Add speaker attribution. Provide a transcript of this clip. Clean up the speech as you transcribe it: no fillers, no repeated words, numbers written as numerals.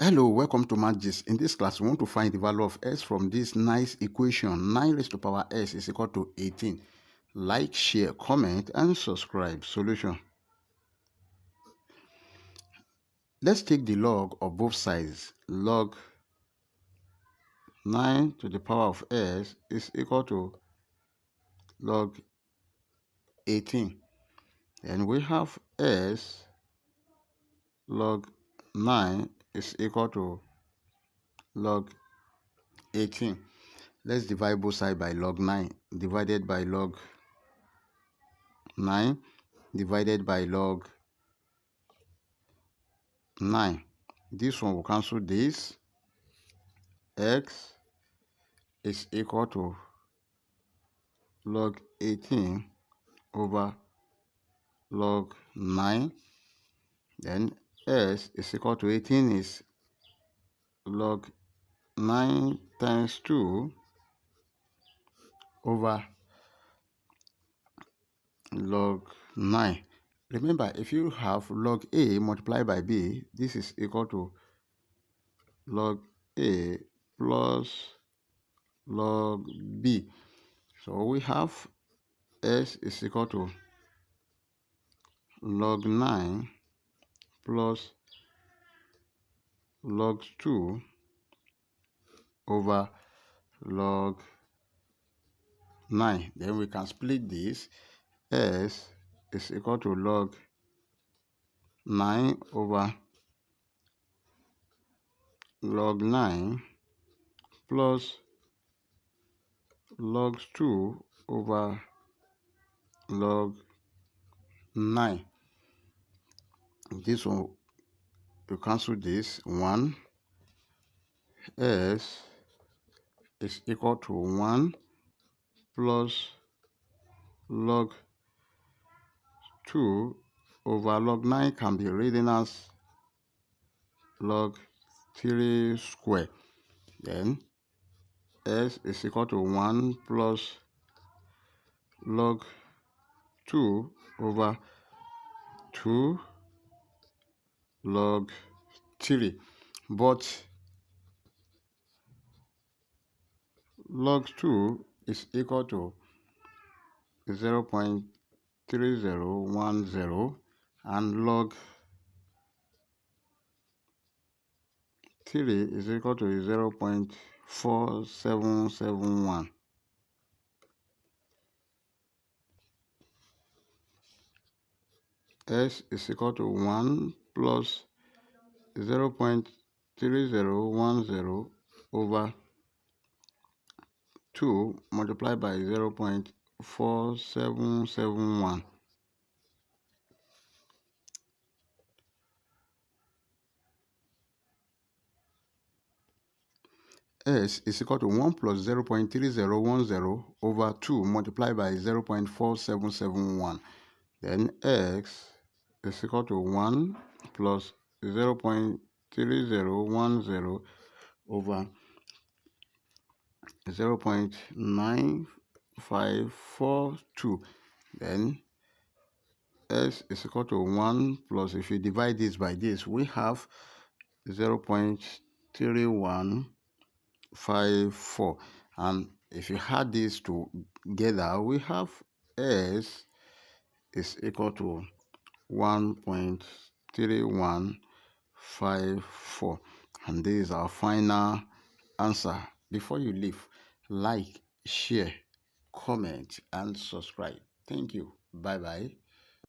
Speaker 1: Hello, welcome to Math Gist. In this class, we want to find the value of s from this nice equation. 9 raised to power s is equal to 18. Like, share, comment, and subscribe. Solution. Let's take the log of both sides. Log 9 to the power of s is equal to log 18. And we have s log 9 is equal to log 18. Let's divide both sides by log 9. Divided by log 9 divided by log 9. This one will cancel this. X is equal to log 18 over log 9. Then s is equal to 18 is log 9 times 2 over log 9. Remember, if you have log a multiplied by b, this is equal to log a plus log b. So we have s is equal to log 9 plus log 2 over log 9. Then we can split this. S is equal to log 9 over log 9 plus log 2 over log 9. This one, you cancel this. 1. S is equal to 1 plus log 2 over log 9 can be written as log 3 square. Then s is equal to 1 plus log 2 over 2 log 3. But log 2 is equal to 0.3010 and log 3 is equal to 0.4771. S is equal to 1 plus 0.3010 over 2 multiplied by 0.4771. S is equal to 1 plus 0.3010 over 2 multiplied by 0.4771. Then x is equal to 1 plus 0.3010 over 0.9542. Then s is equal to 1 plus, if you divide this by this, we have 0.3154. And if you add these together, we have s is equal to 1.3154. And this is our final answer. Before you leave, like, share, comment, and subscribe. Thank you. Bye-bye.